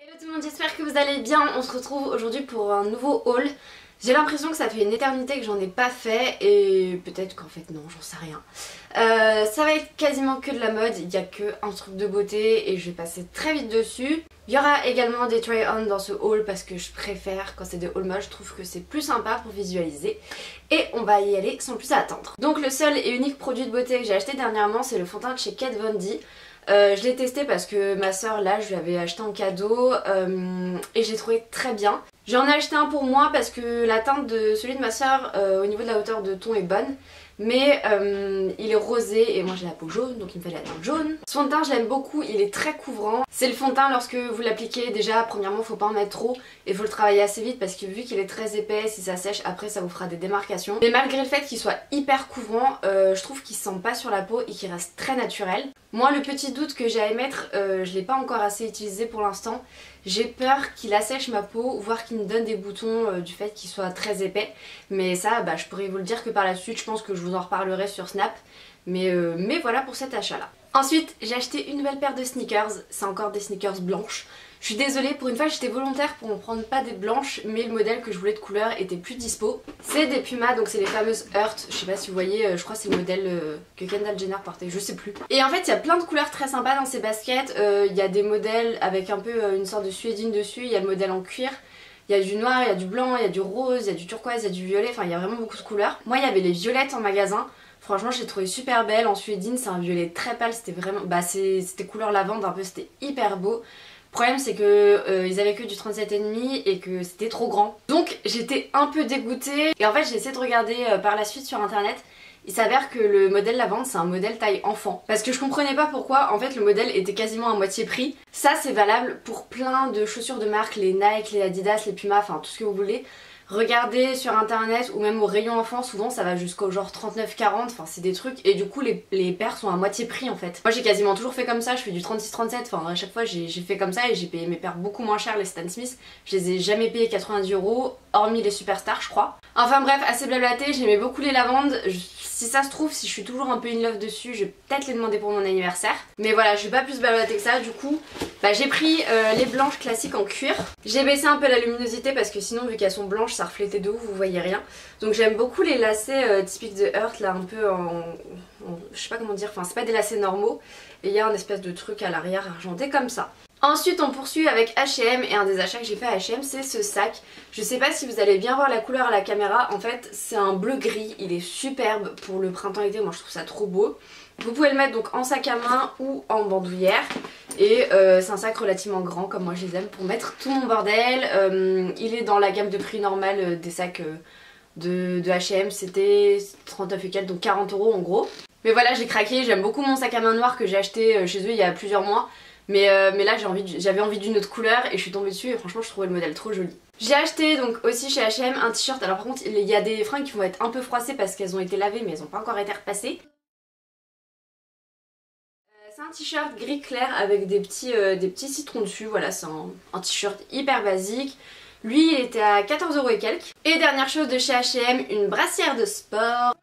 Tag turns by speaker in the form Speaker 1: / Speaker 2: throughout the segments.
Speaker 1: Hello tout le monde, j'espère que vous allez bien. On se retrouve aujourd'hui pour un nouveau haul. J'ai l'impression que ça fait une éternité que j'en ai pas fait et peut-être qu'en fait non, j'en sais rien. Ça va être quasiment que de la mode, il n'y a que un truc de beauté et je vais passer très vite dessus. Il y aura également des try-on dans ce haul parce que je préfère quand c'est des hauls moches, je trouve que c'est plus sympa pour visualiser. Et on va y aller sans plus attendre. Donc le seul et unique produit de beauté que j'ai acheté dernièrement, c'est le fond de teint de chez Kat Von D. Je l'ai testé parce que ma soeur là je lui avais acheté en cadeau et j'ai trouvé très bien. J'en ai acheté un pour moi parce que la teinte de celui de ma soeur au niveau de la hauteur de ton est bonne. Mais il est rosé et moi j'ai la peau jaune donc il me fait de la teinte jaune. Ce fond de teint je l'aime beaucoup, il est très couvrant. C'est le fond de teint lorsque vous l'appliquez déjà premièrement faut pas en mettre trop et faut le travailler assez vite parce que vu qu'il est très épais, si ça sèche après ça vous fera des démarcations. Mais malgré le fait qu'il soit hyper couvrant, je trouve qu'il se sent pas sur la peau et qu'il reste très naturel. Moi le petit doute que j'ai à émettre, je l'ai pas encore assez utilisé pour l'instant. J'ai peur qu'il assèche ma peau, voire qu'il me donne des boutons du fait qu'il soit très épais. Mais ça, je pourrais vous le dire que par la suite, je pense que je vous en reparlerai sur Snap. Mais voilà pour cet achat là. Ensuite, j'ai acheté une nouvelle paire de sneakers. C'est encore des sneakers blanches. Je suis désolée, pour une fois j'étais volontaire pour en prendre pas des blanches, mais le modèle que je voulais de couleur était plus dispo. C'est des Puma, donc c'est les fameuses Earth, je sais pas si vous voyez, je crois que c'est le modèle que Kendall Jenner portait, je sais plus. Et en fait il y a plein de couleurs très sympas dans ces baskets, il y a des modèles avec un peu une sorte de suédine dessus, il y a le modèle en cuir. Il y a du noir, il y a du blanc, il y a du rose, il y a du turquoise, il y a du violet, enfin il y a vraiment beaucoup de couleurs. Moi il y avait les violettes en magasin. Franchement je l'ai trouvé super belle, en suédine c'est un violet très pâle, c'était vraiment, c'était couleur lavande un peu, c'était hyper beau. Le problème c'est que ils avaient que du 37,5 et que c'était trop grand. Donc j'étais un peu dégoûtée et en fait j'ai essayé de regarder par la suite sur internet. Il s'avère que le modèle lavande c'est un modèle taille enfant. Parce que je comprenais pas pourquoi en fait le modèle était quasiment à moitié prix. Ça c'est valable pour plein de chaussures de marque, les Nike, les Adidas, les Puma, enfin tout ce que vous voulez. Regardez sur internet ou même au rayon enfant, souvent ça va jusqu'au genre 39-40, enfin c'est des trucs et du coup les paires sont à moitié prix en fait. Moi j'ai quasiment toujours fait comme ça, je fais du 36-37, enfin à chaque fois j'ai fait comme ça et j'ai payé mes paires beaucoup moins cher, les Stan Smith. Je les ai jamais payés 90 €, hormis les Superstars je crois. Enfin bref, assez blablaté, j'aimais beaucoup les lavandes. Si ça se trouve, si je suis toujours un peu in love dessus, je vais peut-être les demander pour mon anniversaire. Mais voilà, je vais pas plus blablater que ça. Du coup, j'ai pris les blanches classiques en cuir. J'ai baissé un peu la luminosité parce que sinon, vu qu'elles sont blanches, ça reflétait de ouf, vous voyez rien. Donc j'aime beaucoup les lacets typiques de Earth, là, un peu je sais pas comment dire, enfin c'est pas des lacets normaux. Et il y a un espèce de truc à l'arrière argenté comme ça. Ensuite on poursuit avec H&M et un des achats que j'ai fait à H&M c'est ce sac. Je sais pas si vous allez bien voir la couleur à la caméra, en fait c'est un bleu gris, il est superbe pour le printemps-été, moi je trouve ça trop beau. Vous pouvez le mettre donc en sac à main ou en bandoulière et c'est un sac relativement grand comme moi je les aime pour mettre tout mon bordel. Il est dans la gamme de prix normale des sacs de H&M, c'était 39 et quelques, donc 40 € en gros. Mais voilà j'ai craqué, j'aime beaucoup mon sac à main noir que j'ai acheté chez eux il y a plusieurs mois. Mais là j'avais envie d'une autre couleur et je suis tombée dessus et franchement je trouvais le modèle trop joli. J'ai acheté donc aussi chez H&M un t-shirt, alors par contre il y a des fringues qui vont être un peu froissées parce qu'elles ont été lavées mais elles n'ont pas encore été repassées. C'est un t-shirt gris clair avec des petits citrons dessus, voilà c'est un t-shirt hyper basique. Lui il était à 14 € et quelques. Et dernière chose de chez H&M, une brassière de sport.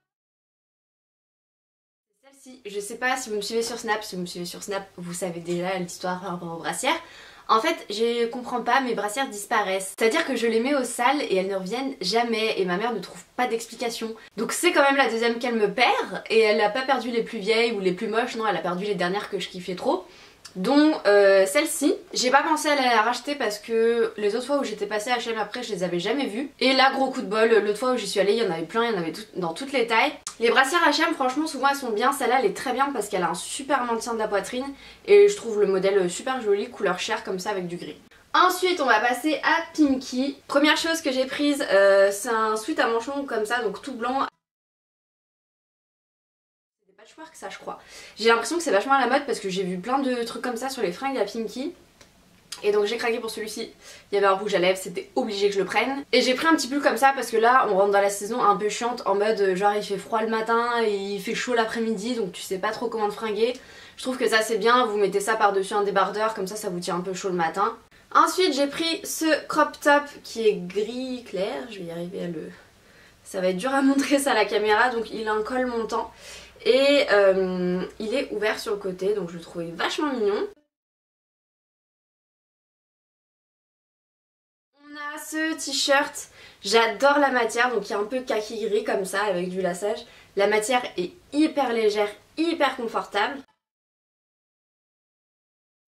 Speaker 1: Je sais pas si vous me suivez sur Snap, si vous me suivez sur Snap, vous savez déjà l'histoire par rapport aux brassières. En fait, je comprends pas, mes brassières disparaissent. C'est-à-dire que je les mets au sale et elles ne reviennent jamais et ma mère ne trouve pas d'explication. Donc c'est quand même la deuxième qu'elle me perd et elle a pas perdu les plus vieilles ou les plus moches, non elle a perdu les dernières que je kiffais trop. Dont celle-ci. J'ai pas pensé à la racheter parce que les autres fois où j'étais passée à H&M après je les avais jamais vues. Et là gros coup de bol, l'autre fois où j'y suis allée il y en avait plein, il y en avait dans toutes les tailles. Les brassières H&M franchement souvent elles sont bien, celle-là elle est très bien parce qu'elle a un super maintien de la poitrine. Et je trouve le modèle super joli, couleur chair comme ça avec du gris. Ensuite on va passer à Pimkie. Première chose que j'ai prise, c'est un sweat à manches longues comme ça, donc tout blanc. Patchwork ça je crois. J'ai l'impression que c'est vachement à la mode parce que j'ai vu plein de trucs comme ça sur les fringues à Pimkie. Et donc j'ai craqué pour celui-ci. Il y avait un rouge à lèvres, c'était obligé que je le prenne. Et j'ai pris un petit pull comme ça parce que là on rentre dans la saison un peu chiante en mode genre il fait froid le matin et il fait chaud l'après-midi donc tu sais pas trop comment te fringuer. Je trouve que ça c'est bien, vous mettez ça par-dessus un débardeur comme ça vous tient un peu chaud le matin. Ensuite j'ai pris ce crop top qui est gris clair, je vais y arriver à le... Ça va être dur à montrer ça à la caméra donc il a un col montant. Et il est ouvert sur le côté donc je le trouvais vachement mignon. Ah, ce t-shirt, j'adore la matière, donc il est un peu kaki gris comme ça avec du lassage. La matière est hyper légère, hyper confortable.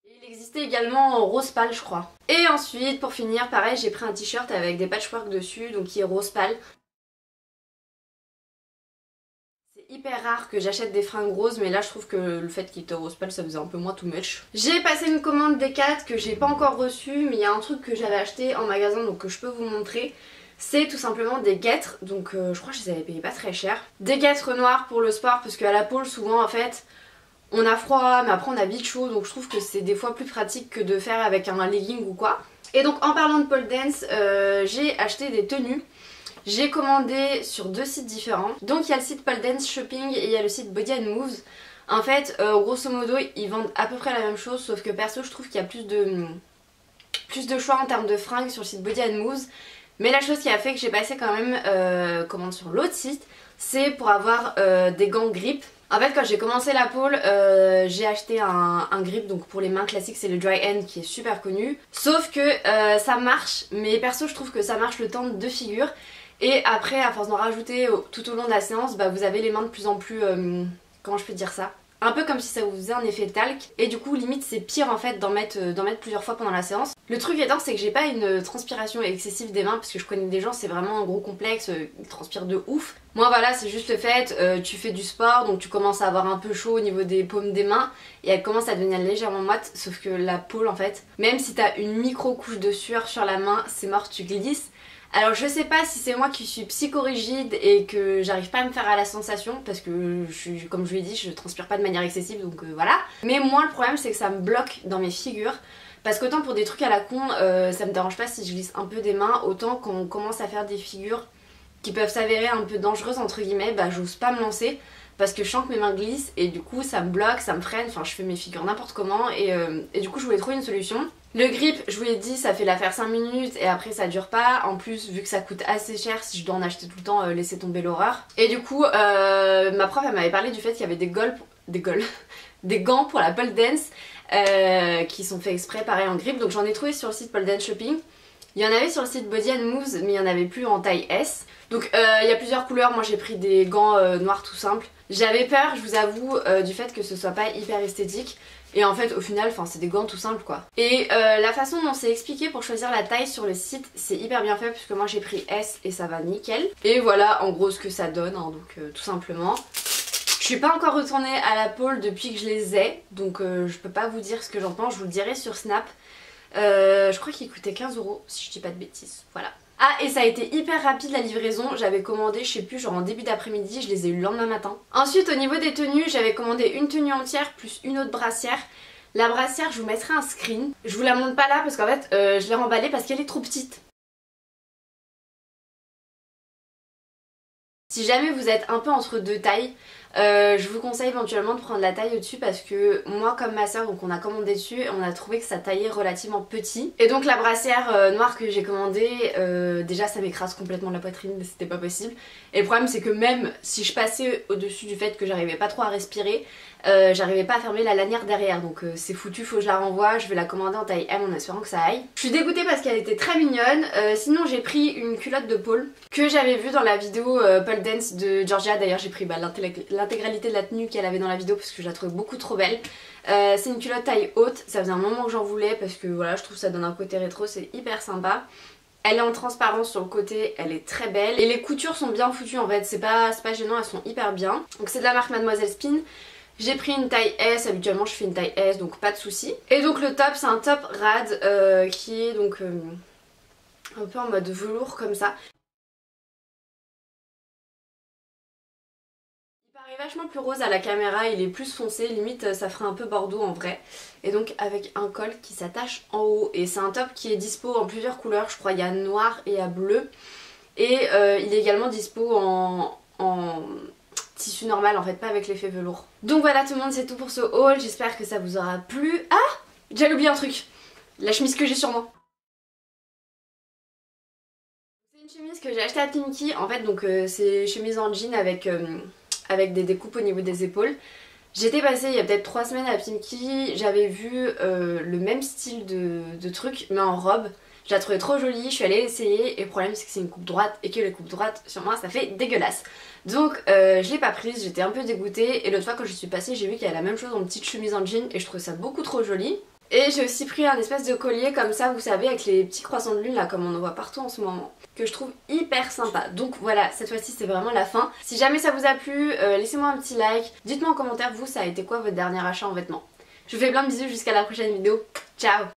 Speaker 1: Il existait également en rose pâle je crois. Et ensuite pour finir pareil j'ai pris un t-shirt avec des patchwork dessus donc qui est rose pâle. C'est hyper rare que j'achète des fringues roses mais là je trouve que le fait qu'il était rose pâle ça faisait un peu moins too much. J'ai passé une commande Decat que j'ai pas encore reçue mais il y a un truc que j'avais acheté en magasin donc que je peux vous montrer. C'est tout simplement des guêtres, donc je crois que je les avais payés pas très cher. Des guêtres noires pour le sport parce qu'à la pôle souvent en fait on a froid mais après on a vite chaud donc je trouve que c'est des fois plus pratique que de faire avec un legging ou quoi. Et donc en parlant de pole dance, j'ai acheté des tenues. J'ai commandé sur 2 sites différents. Donc il y a le site Pole Dance Shopping et il y a le site Body and Moves. En fait grosso modo ils vendent à peu près la même chose sauf que perso je trouve qu'il y a plus de choix en termes de fringues sur le site Body and Moves. Mais la chose qui a fait que j'ai passé quand même commande sur l'autre site, c'est pour avoir des gants grip. En fait quand j'ai commencé la pole j'ai acheté un grip donc pour les mains classiques c'est le dry hand qui est super connu. Sauf que ça marche mais perso je trouve que ça marche le temps de 2 figures. Et après à force d'en rajouter tout au long de la séance bah, vous avez les mains de plus en plus, comment je peux dire ça, un peu comme si ça vous faisait un effet talc et du coup limite c'est pire en fait d'en mettre plusieurs fois pendant la séance. Le truc étant c'est que j'ai pas une transpiration excessive des mains parce que je connais des gens c'est vraiment un gros complexe, ils transpirent de ouf. Moi voilà c'est juste le fait, tu fais du sport donc tu commences à avoir un peu chaud au niveau des paumes des mains et elle commence à devenir légèrement moite sauf que la pole en fait, même si t'as une micro couche de sueur sur la main c'est mort tu glisses. Alors je sais pas si c'est moi qui suis psychorigide et que j'arrive pas à me faire à la sensation parce que comme je vous l'ai dit je transpire pas de manière excessive donc voilà. Mais moi le problème c'est que ça me bloque dans mes figures parce qu'autant pour des trucs à la con ça me dérange pas si je glisse un peu des mains, autant quand on commence à faire des figures qui peuvent s'avérer un peu dangereuses entre guillemets bah j'ose pas me lancer parce que je sens que mes mains glissent et du coup ça me bloque, ça me freine, enfin je fais mes figures n'importe comment et du coup je voulais trouver une solution. Le grip, je vous l'ai dit, ça fait l'affaire 5 minutes et après ça dure pas. En plus, vu que ça coûte assez cher, si je dois en acheter tout le temps, laissez tomber l'horreur. Et du coup, ma prof elle m'avait parlé du fait qu'il y avait des gants pour la pole dance qui sont faits exprès pareil en grip. Donc j'en ai trouvé sur le site Pole Dance Shopping. Il y en avait sur le site Body and Moves mais il n'y en avait plus en taille S. Donc il y a plusieurs couleurs, moi j'ai pris des gants noirs tout simples. J'avais peur, je vous avoue, du fait que ce soit pas hyper esthétique. Et en fait au final c'est des gants tout simples quoi. Et la façon dont c'est expliqué pour choisir la taille sur le site c'est hyper bien fait puisque moi j'ai pris S et ça va nickel. Et voilà en gros ce que ça donne hein, donc tout simplement. Je suis pas encore retournée à la pole depuis que je les ai donc je peux pas vous dire ce que j'en pense, je vous le dirai sur Snap. Je crois qu'il coûtait 15 € si je dis pas de bêtises, voilà. Ah et ça a été hyper rapide la livraison, j'avais commandé je sais plus genre en début d'après-midi, je les ai eu le lendemain matin. Ensuite au niveau des tenues j'avais commandé une tenue entière plus une autre brassière. La brassière je vous mettrai un screen, je vous la montre pas là parce qu'en fait je l'ai remballée parce qu'elle est trop petite. Si jamais vous êtes un peu entre deux tailles, je vous conseille éventuellement de prendre la taille au-dessus parce que moi comme ma soeur donc on a commandé dessus et on a trouvé que ça taillait relativement petit. Et donc la brassière noire que j'ai commandée, déjà ça m'écrase complètement la poitrine, c'était pas possible. Et le problème c'est que même si je passais au-dessus du fait que j'arrivais pas trop à respirer, j'arrivais pas à fermer la lanière derrière donc c'est foutu, faut que je la renvoie, je vais la commander en taille M en espérant que ça aille. Je suis dégoûtée parce qu'elle était très mignonne, sinon j'ai pris une culotte de pôle que j'avais vue dans la vidéo Pole Dance de Georgia, d'ailleurs j'ai pris l'intégralité de la tenue qu'elle avait dans la vidéo parce que je la trouvais beaucoup trop belle. C'est une culotte taille haute, ça faisait un moment que j'en voulais parce que voilà je trouve que ça donne un côté rétro, c'est hyper sympa. Elle est en transparence sur le côté, elle est très belle et les coutures sont bien foutues en fait, c'est pas gênant, elles sont hyper bien. Donc c'est de la marque Mademoiselle Spin. J'ai pris une taille S, habituellement je fais une taille S donc pas de soucis. Et donc le top c'est un top rad qui est donc un peu en mode velours comme ça. Il paraît vachement plus rose à la caméra, il est plus foncé, limite ça ferait un peu bordeaux en vrai. Et donc avec un col qui s'attache en haut et c'est un top qui est dispo en plusieurs couleurs, je crois il y a noir et à bleu. Et il est également dispo en tissu normal en fait, pas avec l'effet velours. Donc voilà tout le monde, c'est tout pour ce haul, j'espère que ça vous aura plu. Ah, j'ai oublié un truc, la chemise que j'ai sur moi. C'est une chemise que j'ai achetée à Pimkie, en fait donc c'est chemise en jean avec des découpes au niveau des épaules. J'étais passée il y a peut-être 3 semaines à Pimkie, j'avais vu le même style de truc mais en robe. Je la trouvais trop jolie, je suis allée l'essayer et le problème c'est que c'est une coupe droite et que les coupes droites sur moi ça fait dégueulasse. Donc je l'ai pas prise, j'étais un peu dégoûtée et l'autre fois quand je suis passée j'ai vu qu'il y avait la même chose en petite chemise en jean et je trouvais ça beaucoup trop joli. Et j'ai aussi pris un espèce de collier comme ça, vous savez, avec les petits croissants de lune là, comme on en voit partout en ce moment, que je trouve hyper sympa. Donc voilà, cette fois-ci c'est vraiment la fin. Si jamais ça vous a plu, laissez-moi un petit like. Dites-moi en commentaire, vous, ça a été quoi votre dernier achat en vêtements. Je vous fais plein de bisous jusqu'à la prochaine vidéo. Ciao!